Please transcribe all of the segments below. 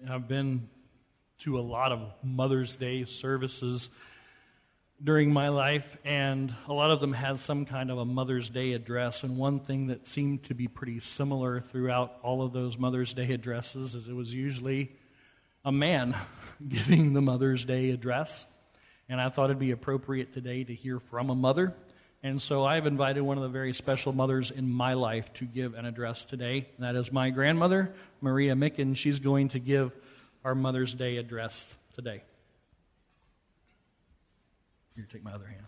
I've been to a lot of Mother's Day services during my life, and a lot of them had some kind of a Mother's Day address, and one thing that seemed to be pretty similar throughout all of those Mother's Day addresses is it was usually a man giving the Mother's Day address, and I thought it'd be appropriate today to hear from a mother, and so I've invited one of the very special mothers in my life to give an address today. That is my grandmother, Maria Micken. She's going to give our Mother's Day address today. Here, take my other hand.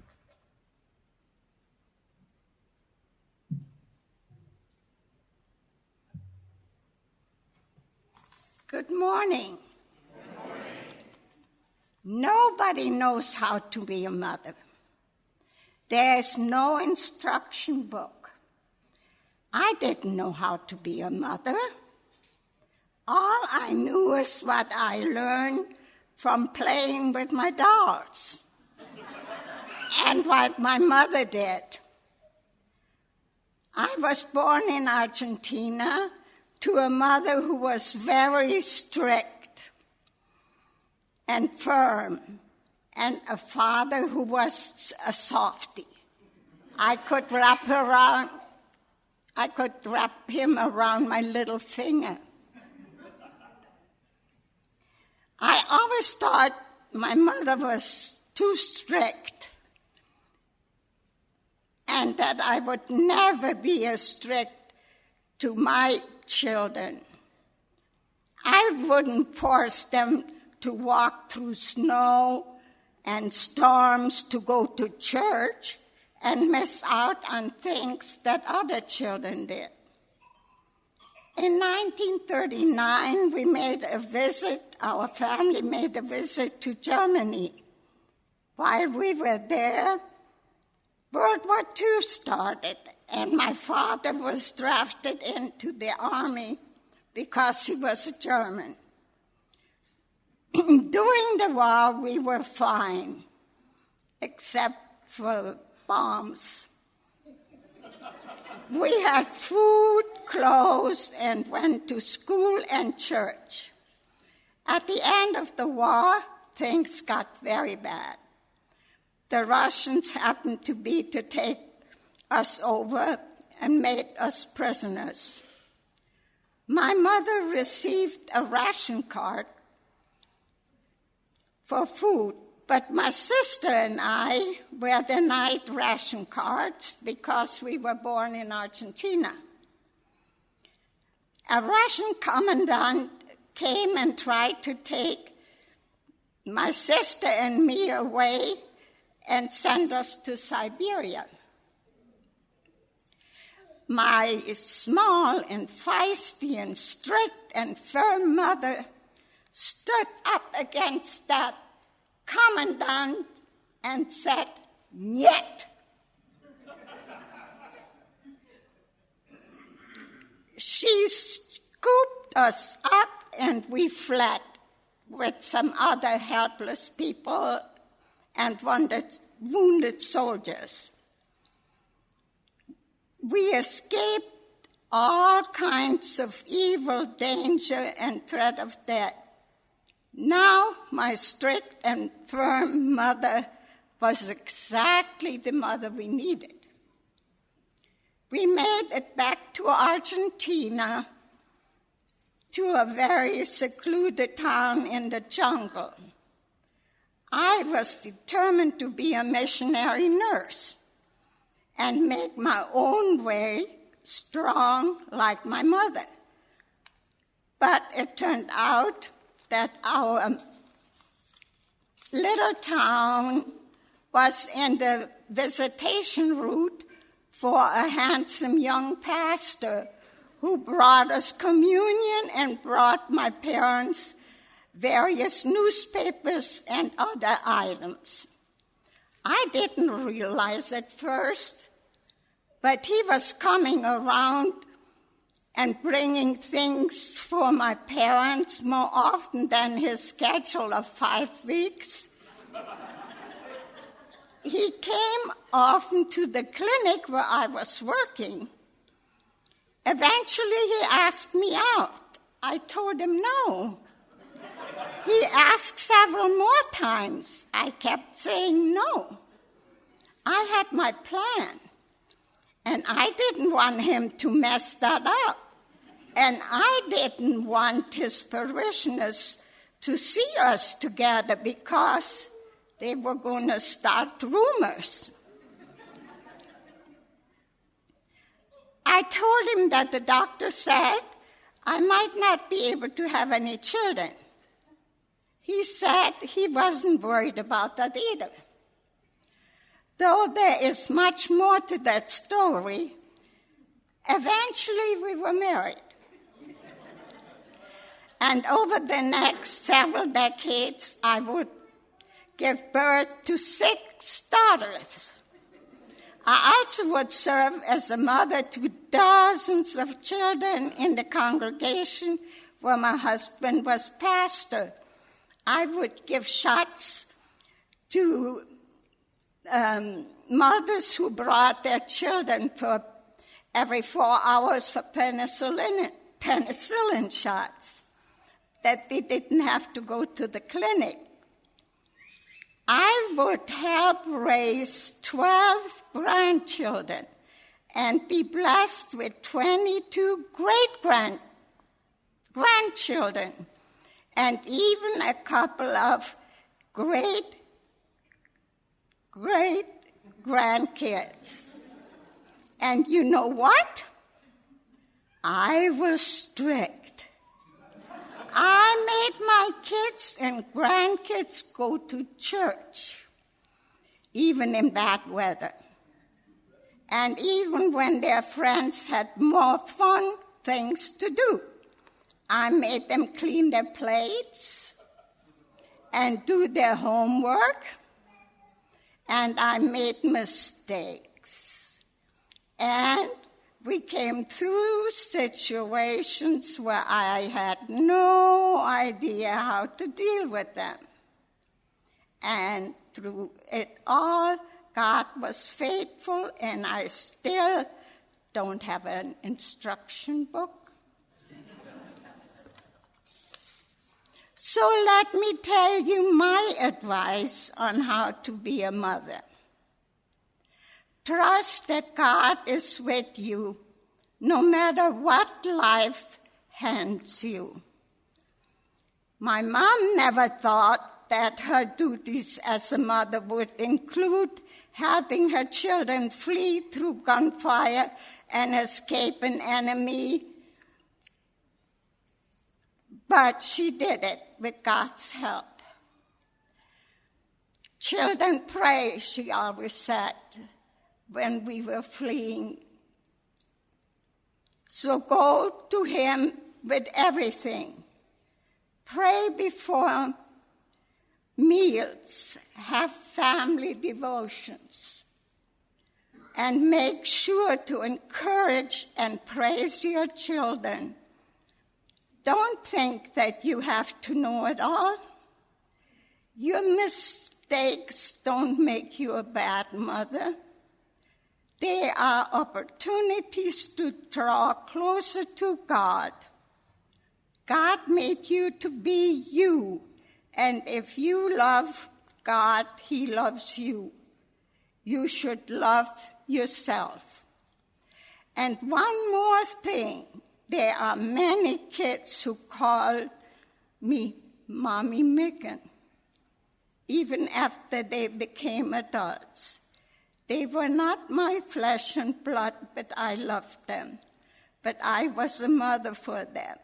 Good morning. Good morning. Nobody knows how to be a mother. There is no instruction book. I didn't know how to be a mother. All I knew is what I learned from playing with my dolls and what my mother did. I was born in Argentina to a mother who was very strict and firm, and a father who was a softie. I could wrap him around my little finger. I always thought my mother was too strict and that I would never be as strict to my children. I wouldn't force them to walk through snow and storms to go to church and miss out on things that other children did. In 1939, our family made a visit to Germany. While we were there, World War II started, and my father was drafted into the army because he was a German. During the war, we were fine, except for bombs. We had food, clothes, and went to school and church. At the end of the war, things got very bad. The Russians happened to take us over and made us prisoners. My mother received a ration card for food, but my sister and I were denied ration cards because we were born in Argentina. A Russian commandant came and tried to take my sister and me away and send us to Siberia. My small and feisty and strict and firm mother stood up against that commandant and said, "Niet." She scooped us up and we fled with some other helpless people and wounded soldiers. We escaped all kinds of evil, danger, and threat of death. Now, my strict and firm mother was exactly the mother we needed. We made it back to Argentina, to a very secluded town in the jungle. I was determined to be a missionary nurse and make my own way strong like my mother. But it turned out that our little town was in the visitation route for a handsome young pastor who brought us communion and brought my parents various newspapers and other items. I didn't realize at first, but he was coming around and bringing things for my parents more often than his schedule of 5 weeks. He came often to the clinic where I was working. Eventually, he asked me out. I told him no. He asked several more times. I kept saying no. I had my plan, and I didn't want him to mess that up. And I didn't want his parishioners to see us together because they were going to start rumors. I told him that the doctor said I might not be able to have any children. He said he wasn't worried about that either. Though there is much more to that story, eventually we were married. And over the next several decades, I would give birth to 6 daughters. I also would serve as a mother to dozens of children in the congregation where my husband was pastor. I would give shots to mothers who brought their children for every 4 hours for penicillin shots, that they didn't have to go to the clinic. I would help raise 12 grandchildren and be blessed with 22 great-grandchildren and even a couple of great-grandkids. And you know what? I was strict. I made my kids and grandkids go to church, even in bad weather. And even when their friends had more fun things to do, I made them clean their plates and do their homework, and I made mistakes. And we came through situations where I had no idea how to deal with them. And through it all, God was faithful, and I still don't have an instruction book. So let me tell you my advice on how to be a mother. Trust that God is with you no matter what life hands you. My mom never thought that her duties as a mother would include helping her children flee through gunfire and escape an enemy, but she did it with God's help. Children pray, she always said, when we were fleeing. So go to him with everything. Pray before meals, have family devotions, and make sure to encourage and praise your children. Don't think that you have to know it all. Your mistakes don't make you a bad mother. They are opportunities to draw closer to God. God made you to be you, and if you love God, he loves you. You should love yourself. And one more thing, there are many kids who call me Mommy Megan, even after they became adults. They were not my flesh and blood, but I loved them. But I was a mother for them.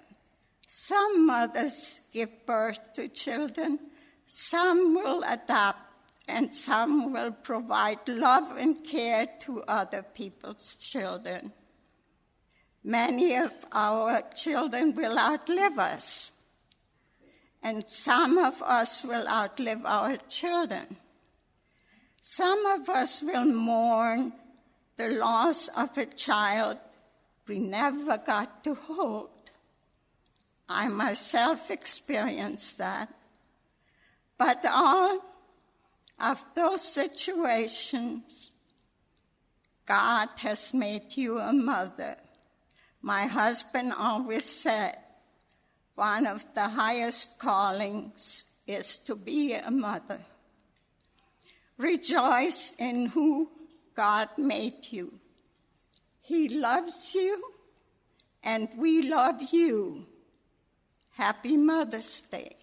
Some mothers give birth to children, some will adopt, and some will provide love and care to other people's children. Many of our children will outlive us, and some of us will outlive our children. Some of us will mourn the loss of a child we never got to hold. I myself experienced that. But all of those situations, God has made you a mother. My husband always said, One of the highest callings is to be a mother. Rejoice in who God made you. He loves you, and we love you. Happy Mother's Day.